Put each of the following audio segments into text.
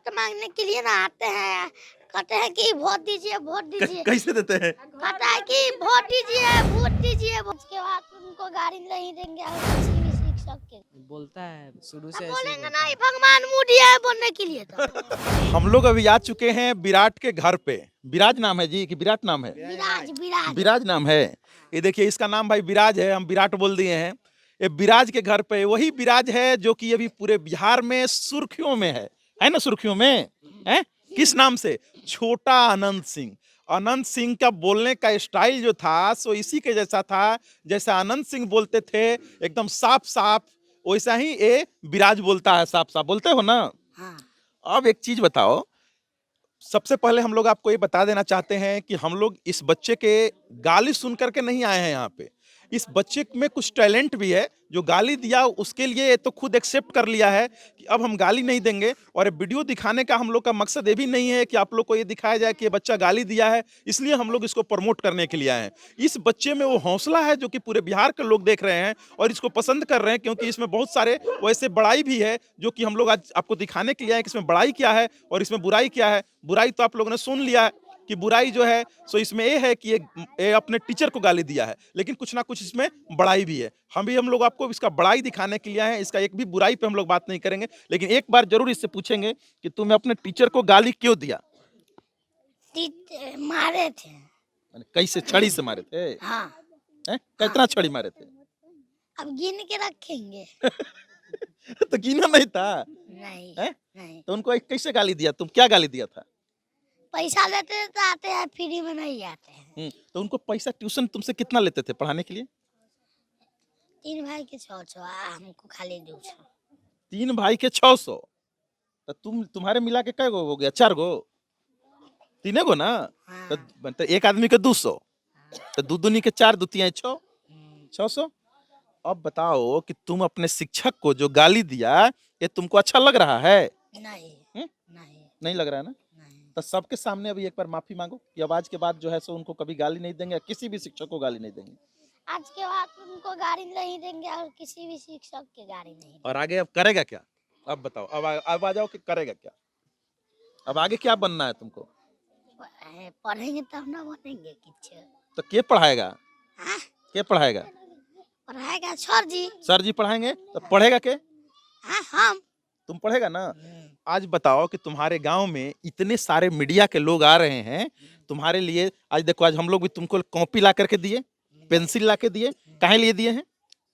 Vote मांगने के लिए ना आते हैं, कहते हैं कि वोट दीजिए, वोट दीजिए। कैसे देते हैं? कहता है कि वोट दीजिए, वोट दीजिए। उसके बाद उनको गाड़ी नहीं देंगे और किसी भी शिक्षक के। बोलता है शुरू अब से ऐसे ही बोलेंगे बोलता नहीं, है। भगवान मुँह दिया है बोलने के लिए तो। हम लोग अभी आ चुके हैं विराट के घर पे। विराज नाम है जी कि विराट नाम है? विराज विराज विराज नाम है। ये देखिए इसका नाम भाई विराज है, हम विराट बोल दिए हैं। ये विराज के घर पे वही विराज है जो कि अभी पूरे बिहार में सुर्खियों में है ना? सुर्खियों में है किस नाम से? छोटा अनंत सिंह। अनंत सिंह का बोलने का स्टाइल जो था सो इसी के जैसा था, जैसा अनंत सिंह बोलते थे एकदम साफ साफ, वैसा ही ये विराज बोलता है, साफ साफ बोलते हो ना। हाँ। अब एक चीज बताओ, सबसे पहले हम लोग आपको ये बता देना चाहते हैं कि हम लोग इस बच्चे के गाली सुन करके नहीं आए हैं यहाँ पे। इस बच्चे में कुछ टैलेंट भी है। जो गाली दिया उसके लिए ये तो खुद एक्सेप्ट कर लिया है कि अब हम गाली नहीं देंगे। और ये वीडियो दिखाने का हम लोग का मकसद ये भी नहीं है कि आप लोग को ये दिखाया जाए कि ये बच्चा गाली दिया है, इसलिए हम लोग इसको प्रमोट करने के लिए आए हैं। इस बच्चे में वो हौसला है जो कि पूरे बिहार के लोग देख रहे हैं और इसको पसंद कर रहे हैं, क्योंकि इसमें बहुत सारे वैसे बड़ाई भी है जो कि हम लोग आज आपको दिखाने के लिए आए कि इसमें बड़ाई क्या है और इसमें बुराई क्या है। बुराई तो आप लोगों ने सुन लिया है कि बुराई जो है सो इसमें ये है कि ये अपने टीचर को गाली दिया है, लेकिन कुछ ना कुछ इसमें बड़ाई भी है। हम लोग आपको इसका बड़ाई दिखाने के लिए आए हैं, इसका एक भी बुराई पे हम लोग बात नहीं करेंगे। लेकिन एक बार जरूर इससे पूछेंगे कि तुमने अपने टीचर को गाली क्यों दिया? मारे थे। कैसे? छड़ी से मारे थे? हाँ। कितना छड़ी मारे थे? अब गिन के रखेंगे। तो गिना नहीं था? नहीं है? नहीं। तो उनको कैसे गाली दिया? तुम क्या गाली दिया था? पैसा लेते तो आते हैं, फ्री में नहीं आते हैं। तो उनको पैसा ट्यूशन तुमसे कितना लेते थे पढ़ाने के लिए? 3 भाई के 600, हमको खाली 200। 3 भाई के 600? तो तुम्हारे मिला के कै गो हो गया? 4 गो? 3 गो ना? हाँ। तो एक आदमी के 200, तो दू दूनी के 4, दू तिया 6, 600। अब बताओ कि तुम अपने शिक्षक को जो गाली दिया ये तुमको अच्छा लग रहा है? नहीं नहीं नहीं लग रहा है ना? नहीं। तो सबके सामने अभी एक बार माफी मांगो कि अब आज के बाद जो है सो उनको कभी गाली नहीं देंगे, किसी भी शिक्षक को गाली नहीं देंगे। आज के बाद उनको गाड़ी नहीं देंगे और किसी भी शिक्षक के गाड़ी नहीं देंगे। और आगे अब करेगा क्या? अब बताओ, अब आ जाओ कि करेगा क्या? अब आगे क्या बनना है तुमको? पढ़ेंगे तब ना बनेंगे कुछ। तो के पढ़ाएगा? हाँ? के पढ़ाएगा? पढ़ाएगा सर जी। सर जी पढ़ाएंगे? तो पढ़ेगा के? हाँ, हम। तुम पढ़ेगा ना? आज बताओ कि तुम्हारे गांव में इतने सारे मीडिया के लोग आ रहे हैं तुम्हारे लिए। आज देखो, आज हम लोग भी तुमको कॉपी ला करके दिए, पेंसिल ला के दिए। काहे लिए दिए हैं?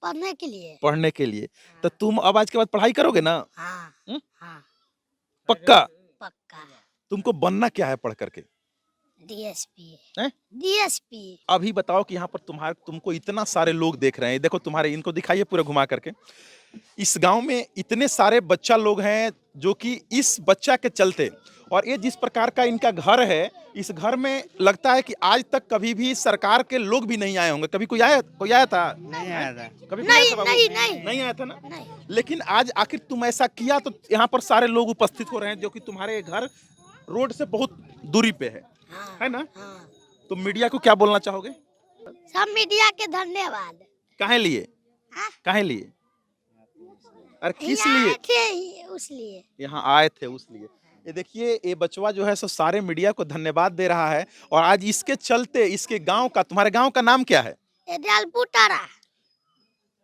पढ़ने के लिए। पढ़ने के लिए। तो तुम अब आज के बाद पढ़ाई करोगे ना? हाँ हम्म? हाँ। पक्का? पक्का। तुमको बनना क्या है पढ़ करके? डीएसपी। हैं? डीएसपी। अभी बताओ कि यहाँ पर तुमको इतना सारे लोग देख रहे हैं। देखो तुम्हारे, इनको दिखाइए पूरा घुमा करके। इस गांव में इतने सारे बच्चा लोग हैं जो कि इस बच्चा के चलते, और ये जिस प्रकार का इनका घर है, इस घर में लगता है कि आज तक कभी भी सरकार के लोग भी नहीं आए होंगे। कभी कोई आया था? नहीं आया था। कभी कोई आया नहीं था बाबू? नहीं नहीं नहीं आया था ना? नहीं। लेकिन आज आखिर तुम ऐसा किया तो यहाँ पर सारे लोग उपस्थित हो रहे हैं जो कि तुम्हारे घर रोड से बहुत दूरी पे हाँ, है ना? हाँ। तो मीडिया को क्या बोलना चाहोगे? सब मीडिया के धन्यवाद। काहे लिए? हाँ? काहे लिए? अरे किस यहाँ लिए? आए थे उसलिए। यहाँ आए थे उसलिए। ये देखिए, ये बचवा जो है सो सारे मीडिया को धन्यवाद दे रहा है। और आज इसके चलते इसके गांव का, तुम्हारे गांव का नाम क्या है? दलपुटारा।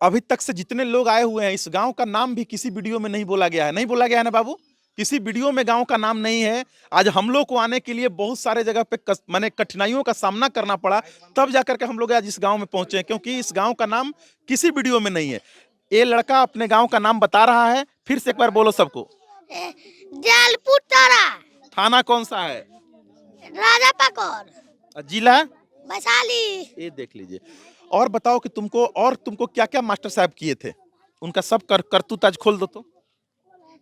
अभी तक से जितने लोग आए हुए हैं इस गांव का नाम भी किसी वीडियो में नहीं बोला गया है। नहीं बोला गया है ना बाबू? किसी वीडियो में गांव का नाम नहीं है। आज हम लोग को आने के लिए बहुत सारे जगह पे माने कठिनाइयों का सामना करना पड़ा, तब जाकर के हम लोग आज इस गांव में पहुंचे, क्योंकि इस गांव का नाम किसी वीडियो में नहीं है। ये लड़का अपने गांव का नाम बता रहा है। फिर से एक बार बोलो सबको। दलपुटारा। थाना कौन सा है? राजा पकोर। जिला? वैशाली। ये देख लीजिए। और बताओ कि तुमको क्या क्या मास्टर साहब किए थे? उनका सब करतूत आज खोल दो तो।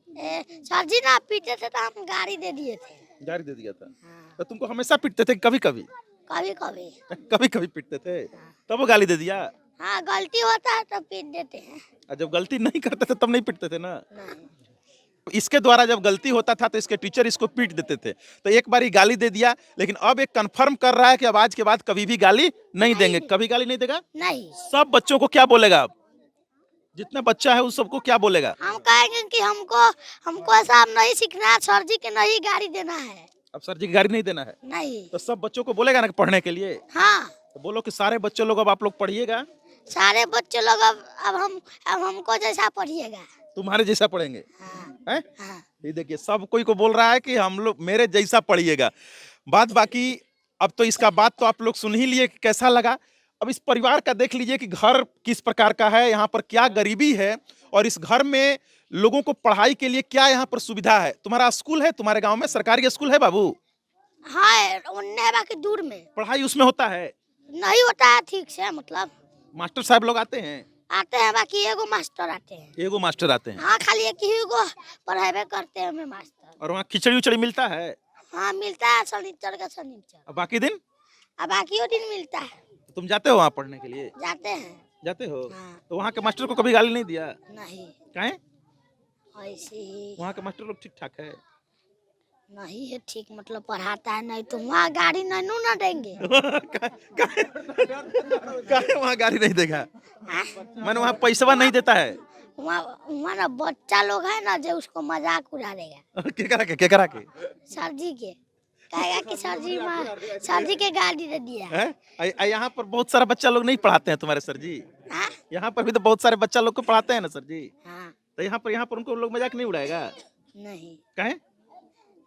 सर जी ना पीटे थे तो हम गाड़ी दे दिए थे। गाड़ी दे दिया था? हाँ। तो तुमको हमेशा पीटते थे? कभी कभी? कभी कभी। कभी कभी पीटते थे, तब वो गाली दे दिया? हाँ, गलती होता है तो पीट देते हैं। और जब गलती नहीं करते थे तब नहीं पीटते थे ना? नहीं। इसके द्वारा जब गलती होता था तो इसके टीचर इसको पीट देते थे। तो एक बार ही गाली दे दिया, लेकिन अब एक कंफर्म कर रहा है कि अब आज के बाद कभी भी गाली नहीं देंगे। कभी गाली नहीं देगा? नहीं। सब बच्चों को क्या बोलेगा अब? जितना बच्चा है उस सबको क्या बोलेगा? हम कहेंगे कि हमको ऐसा अब नहीं सीखना है, सर जी के नहीं गाड़ी देना है। अब सर जी की गाड़ी नहीं देना है नहीं। तो सब बच्चों को बोलेगा ना कि पढ़ने के लिए? हाँ, तो बोलो कि सारे बच्चे लोग अब आप लोग पढ़िएगा, सारे बच्चे लोग अब हमको जैसा पढ़िएगा। तुम्हारे जैसा पढ़ेंगे। हाँ, हैं? हाँ। ये देखिए सब कोई को बोल रहा है कि हम लोग मेरे जैसा पढ़िएगा। बात बाकी अब तो इसका बात तो आप लोग सुन ही लिए कि कैसा लगा। अब इस परिवार का देख लीजिए कि घर किस प्रकार का है, यहाँ पर क्या गरीबी है और इस घर में लोगों को पढ़ाई के लिए क्या यहाँ पर सुविधा है। तुम्हारा स्कूल है तुम्हारे गांव में? सरकारी स्कूल है बाबू? हाँ, उन्ने बाकी दूर में पढ़ाई उसमें होता है? नहीं होता है ठीक से, मतलब मास्टर साहब लोग आते हैं? आते हैं, बाकी एगो मास्टर आते हैं। एगो मास्टर आते हैं। हाँ, खाली एक ही को पढ़ाई करते हैं हमें मास्टर। और वहाँ खिचड़ी उचड़ी मिलता है? हाँ, मिलता है शनिचर का शनिचर। और बाकी दिन? अब बाकी वो दिन मिलता है। तुम जाते हो वहाँ पढ़ने के लिए? जाते हैं। जाते हो? हाँ। तो वहाँ के मास्टर को कभी गाली नहीं दिया? नहीं, काहे? ऐसे ही वहाँ के मास्टर लोग ठीक ठाक है? नहीं है ठीक, मतलब पढ़ाता है नहीं तो वहाँ गाड़ी नहीं ना देंगे। काहे वहाँ गाड़ी नहीं देगा? हाँ? मैंने वहाँ पैसा नहीं देता है? वहाँ ना बच्चा लोग है ना जो उसको मजाक उड़ा देगा। क्या करा के? सर जी के कहेगा कि सर जी के गाड़ी दे दिया है। हैं? यहाँ पर बहुत सारा बच्चा लोग नहीं पढ़ाते हैं तुम्हारे सर जी? हाँ? यहाँ पर भी तो बहुत सारे बच्चा लोग को पढ़ाते हैं ना सर जी? हाँ। तो यहाँ पर उनको लोग मजाक नहीं उड़ाएगा? नहीं, काहे?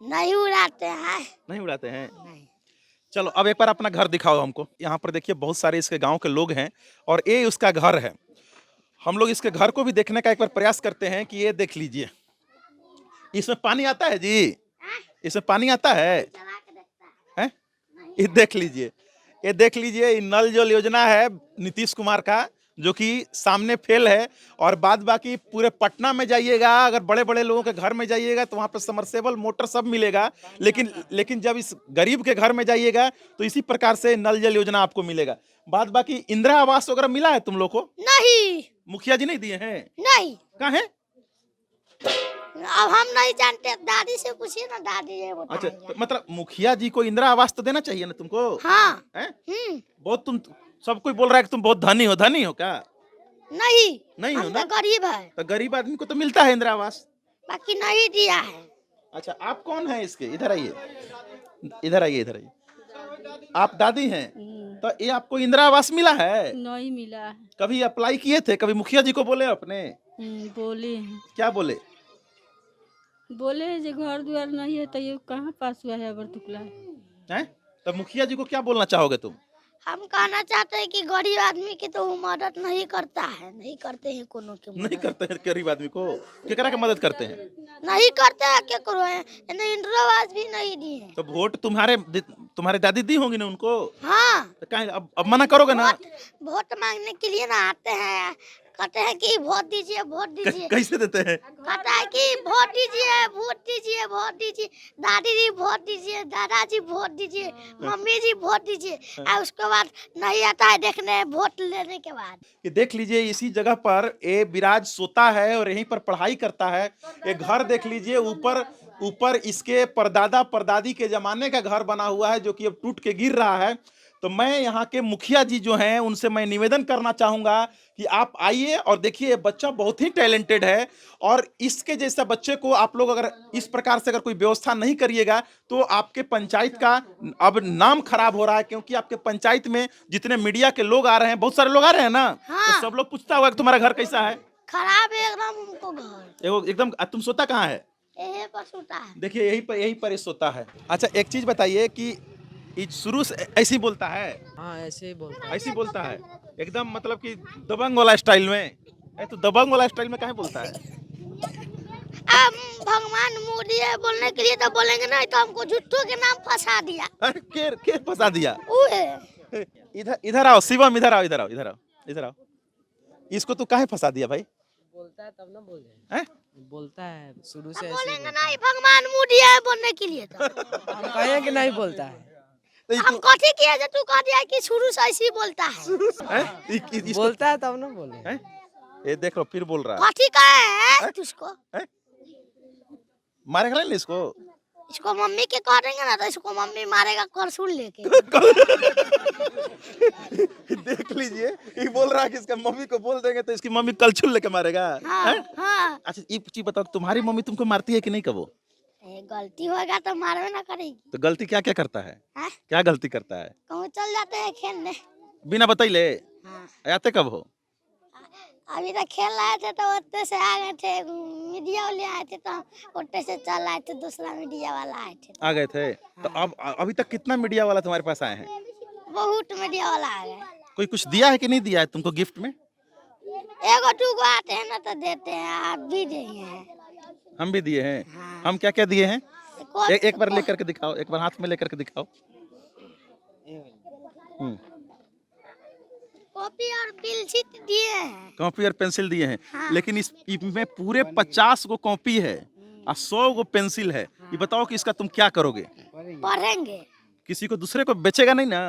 नहीं उड़ाते हैं। नहीं उड़ाते हैं? नहीं। चलो अब एक बार अपना घर दिखाओ हमको। यहाँ पर देखिए बहुत सारे इसके गांव के लोग हैं और ये उसका घर है। हम लोग इसके घर को भी देखने का एक बार प्रयास करते हैं कि ये देख लीजिए, इसमें पानी आता है जी? इसमें पानी आता है? चला के देखता है। हैं? ये देख लीजिए, ये देख लीजिए, ये नल जल योजना है नीतीश कुमार का जो कि सामने फेल है। और बाद बाकी पूरे पटना में जाइएगा, अगर बड़े बड़े लोगों के घर में जाइएगा तो वहाँ पर समरसेबल मोटर सब मिलेगा, लेकिन जब इस गरीब के घर में जाइएगा तो इसी प्रकार से नल जल योजना आपको मिलेगा। बाद बाकी इंदिरा आवास वगैरह मिला है तुम लोग को? नहीं। मुखिया जी नहीं दिए हैं? नहीं। कहाँ है? अब हम नहीं जानते, दादी से पूछिए ना, दादी ये अच्छा, बताएगा। तो मतलब मुखिया जी को इंदिरा आवास तो देना चाहिए ना तुमको? हाँ। हैं? बहुत तुम सब कोई बोल रहा है कि तुम बहुत धनी हो क्या? नहीं हो हम ना? तो गरीब है, तो गरीब आदमी को तो मिलता है इंदिरा आवास। बाकी नहीं दिया है। अच्छा, आप कौन है इसके? इधर आइए, इधर आइए, इधर आइए। आप दादी हैं? तो ये आपको इंदिरा आवास मिला है? नहीं मिला है। कभी अप्लाई किए थे? कभी मुखिया जी को बोले अपने? बोले हैं। क्या बोले? बोले हैं जो घर द्वार नहीं है तो ये कहाँ पास हुआ है, अबर टुकला हैं? तो मुखिया जी को क्या बोलना चाहोगे तुम? हम कहना चाहते हैं कि गरीब आदमी की तो वो मदद नहीं करता है, नहीं करते हैं कोनो की मदद। नहीं करते हैं गरीब आदमी को? केकरा के मदद करते हैं? नहीं करते हैं, क्या करो है, इंदिरा आवास भी नहीं दिए हैं। तो वोट तुम्हारे दादी दी होंगी ना उनको? हाँ। तो काहे अब मना करोगे ना? वोट मांगने के लिए ना आते हैं, कहते हैं कि वोट दीजिए, वोट दीजिए। कैसे देते हैं? कहता है कि वोट दीजिए, वोट दीजिए, वोट दीजिए, दादी जी वोट दीजिए, दादाजी वोट दीजिए, मम्मी जी वोट दीजिए, और उसके बाद नहीं आता है देखने वोट लेने के बाद। कि देख लीजिए इसी जगह पर ये विराज सोता है और यहीं पर पढ़ाई करता है। ये घर देख लीजिए, ऊपर इसके परदादा परदादी के जमाने का घर बना हुआ है जो कि अब टूट के गिर रहा है। तो मैं यहाँ के मुखिया जी जो हैं उनसे मैं निवेदन करना चाहूंगा कि आप आइए और देखिए, ये बच्चा बहुत ही टैलेंटेड है और इसके जैसा बच्चे को आप लोग अगर इस प्रकार से अगर कोई व्यवस्था नहीं करिएगा तो आपके पंचायत का अब नाम खराब हो रहा है। क्योंकि आपके पंचायत में जितने मीडिया के लोग आ रहे हैं, बहुत सारे लोग आ रहे हैं ना, हाँ। तो सब लोग पूछता होगा कि तुम्हारा घर कैसा है? खराब है एकदम उनको घर। एकदम। तुम सोता कहाँ है? यही पर सोता है। देखिए यही पर सोता है। अच्छा, एक चीज बताइए कि शुरू से ऐसे ही बोलता है? हाँ ऐसे ही बोलता है। ऐसे ही बोलता है एकदम, मतलब कि दबंग वाला स्टाइल में? तो दबंग वाला स्टाइल में काहे बोलता है? अब भगवान मोदी है बोलने के लिए तो बोलेंगे, नहीं तो हमको झूठों के नाम फंसा दिया। अरे के फंसा दिया? वो है। इधर आओ शिवम, इधर आओ। इसको तू काहे फंसा दिया भाई? बोलता है तब ना बोले। बोलता है शुरू से ऐसे ही बोलेंगे बोलता नहीं भगवान मोदी है बोलने के लिए तो है। हम कहें कि नहीं बोलता है। हम कथी किया जो तू कह दिया कि शुरू से ऐसे ही बोलता है। बोलता है तब ना बोले। ये देख लो फिर बोल रहा है। कथी का है तुझको? मारेगा नहीं इसको? इसको मम्मी के कह देंगे ना तो इसको मम्मी मारेगा करसूल लेके। देख लीजिए, ये बोल रहा है कि इसका मम्मी को बोल देंगे तो इसकी मम्मी कलछुल लेके मारेगा। हाँ हैं? हाँ। अच्छा ये चीज बताओ, तुम्हारी मम्मी तुमको मारती है कि नहीं कबो? गलती होगा तो मारवे ना करेगी। तो गलती क्या क्या करता है? हाँ? क्या गलती करता है? कहूँ चल जाते हैं खेलने। बिना बताइले हाँ। आते कब हो? अभी तक खेल रहे थे तो ओते से आ गए थे, मीडिया वाले आए थे तो ओते से चल आए थे, दूसरा मीडिया वाला आए थे। आ गए थे तो अब अभी तक कितना मीडिया वाला तुम्हारे पास आए हैं? बहुत मीडिया वाला आ गए। कोई कुछ दिया है कि नहीं दिया है तुमको गिफ्ट में? एगो दूगो आते हैं ना तो देते हैं, आप भी दिए हैं। हम भी दिए हैं। हाँ। हम क्या क्या दिए हैं? को- एक बार लेकर के दिखाओ, एक बार हाथ में लेकर के दिखाओ। कॉपी और पेंसिल दिए हैं। कॉपी और पेंसिल दिए हैं। हाँ। लेकिन इसमें पूरे 50 गो कॉपी है और 100 गो पेंसिल है। ये बताओ कि इसका तुम क्या करोगे? पढ़ेंगे। किसी को दूसरे को बेचेगा नहीं ना?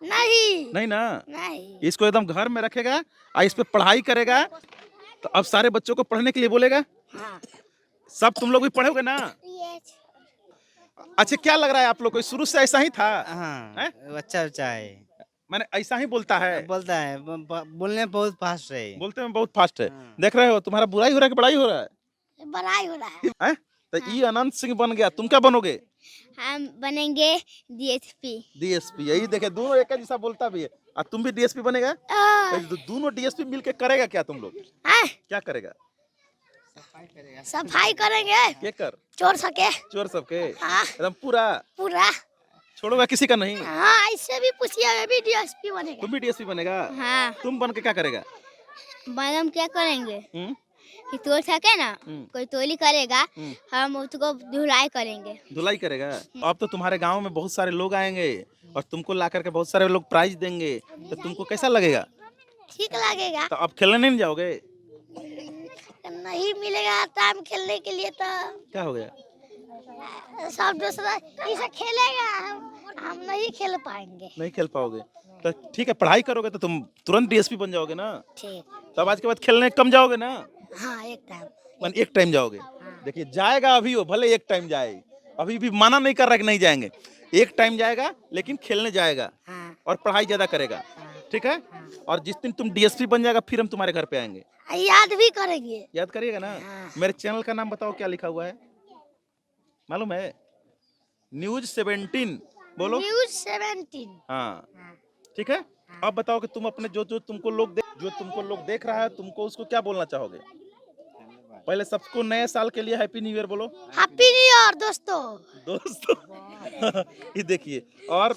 नहीं नहीं ना? नहीं। इसको एकदम घर में रखेगा और इस पे पढ़ाई करेगा। तो अब सारे बच्चों को पढ़ने के लिए बोलेगा। हाँ। सब तुम लोग भी पढ़ोगे ना? अच्छा क्या लग रहा है आप लोग को, शुरू से ऐसा ही था? हाँ हैं? अच्छा अच्छा है, मैंने ऐसा ही बोलता है? बोलता है बोलने में बहुत फास्ट है। बोलते में बहुत फास्ट है। हाँ। देख रहे हो तुम्हारा बुराई हो रहा है कि बड़ाई हो रहा है? बड़ाई हो रहा है। हैं? तो ये अनंत सिंह बन गया, तुम क्या बनोगे? हम बनेंगे डीएसपी। डीएसपी। यही देखे दोनों एक जैसा बोलता भी है। और तुम भी डीएसपी बनेगा? तो दोनों डीएसपी मिलके करेगा क्या तुम लोग? क्या करेगा? सफाई करेंगे, के कर? चोर सके। चोर सबके हाँ। एकदम पूरा पूरा। छोड़ोगा किसी का नहीं? हाँ इससे भी पूछिए, मैं भी डीएसपी बनेगा। तुम भी डीएसपी बनेगा? हाँ। तुम बन के क्या करेगा? मैडम क्या करेंगे हम्म? कि चोर सके ना, हम्म। कोई टोली करेगा, हम्म। हम उसको धुलाई करेंगे। धुलाई करेगा? अब तो तुम्हारे गांव में बहुत सारे लोग आएंगे और तुमको ला करके बहुत सारे लोग प्राइज देंगे, तो तुमको कैसा लगेगा? ठीक लगेगा। तो अब खेलने नहीं जाओगे? नहीं मिलेगा टाइम खेलने के लिए तो क्या हो गया? सब दूसरा इसे खेलेगा, हम नहीं खेल पाएंगे। नहीं खेल पाओगे? तो ठीक है, पढ़ाई करोगे तो तुम तुरंत डीएसपी बन जाओगे ना? ठीक। तब आज के बाद खेलने कम जाओगे ना? हाँ एक टाइम। एक टाइम जाओगे? देखिए जाएगा अभी वो, भले एक टाइम जाए, अभी भी माना नहीं कर रहा कि नहीं जाएंगे। एक टाइम जाएगा लेकिन खेलने जाएगा हाँ। और पढ़ाई ज्यादा करेगा। ठीक है? और जिस दिन तुम डीएसपी बन जाएगा फिर हम तुम्हारे घर पे आएंगे। याद भी करेंगे। याद करिएगा ना? हाँ। मेरे चैनल का नाम बताओ, क्या लिखा हुआ है मालूम है? न्यूज 17। बोलो। न्यूज 17। हाँ ठीक है। अब बताओ कि तुम अपने जो तुमको लोग देख रहा है, तुमको उसको क्या बोलना चाहोगे? पहले सबको नए साल के लिए हैप्पी न्यू ईयर बोलो। हैप्पी न्यू ईयर दोस्तों। ये देखिए, और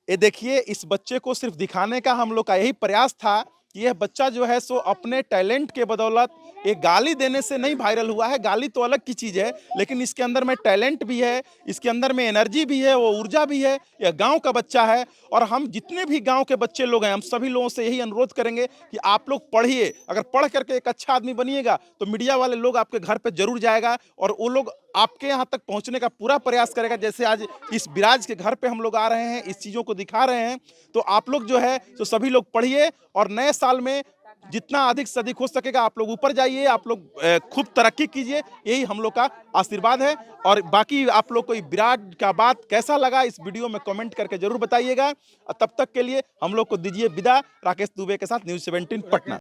ये देखिए, इस बच्चे को सिर्फ दिखाने का हम लोग का यही प्रयास था कि यह बच्चा जो है सो अपने टैलेंट के बदौलत, एक गाली देने से नहीं वायरल हुआ है। गाली तो अलग की चीज है, लेकिन इसके अंदर में टैलेंट भी है, इसके अंदर में एनर्जी भी है, वो ऊर्जा भी है। यह गांव का बच्चा है और हम जितने भी गांव के बच्चे लोग हैं, हम सभी लोगों से यही अनुरोध करेंगे कि आप लोग पढ़िए। अगर पढ़ करके एक अच्छा आदमी बनिएगा तो मीडिया वाले लोग आपके घर पे जरूर जाएगा और वो लोग आपके यहाँ तक पहुँचने का पूरा प्रयास करेगा। जैसे आज इस विराज के घर पे हम लोग आ रहे हैं, इस चीज़ों को दिखा रहे हैं, तो आप लोग जो है तो सभी लोग पढ़िए और नए साल में जितना अधिक से अधिक हो सकेगा आप लोग ऊपर जाइए, आप लोग खूब तरक्की कीजिए, यही हम लोग का आशीर्वाद है। और बाकी आप लोग को विराट का बात कैसा लगा इस वीडियो में कमेंट करके जरूर बताइएगा। तब तक के लिए हम लोग को दीजिए विदा। राकेश दुबे के साथ न्यूज़ 17 पटना।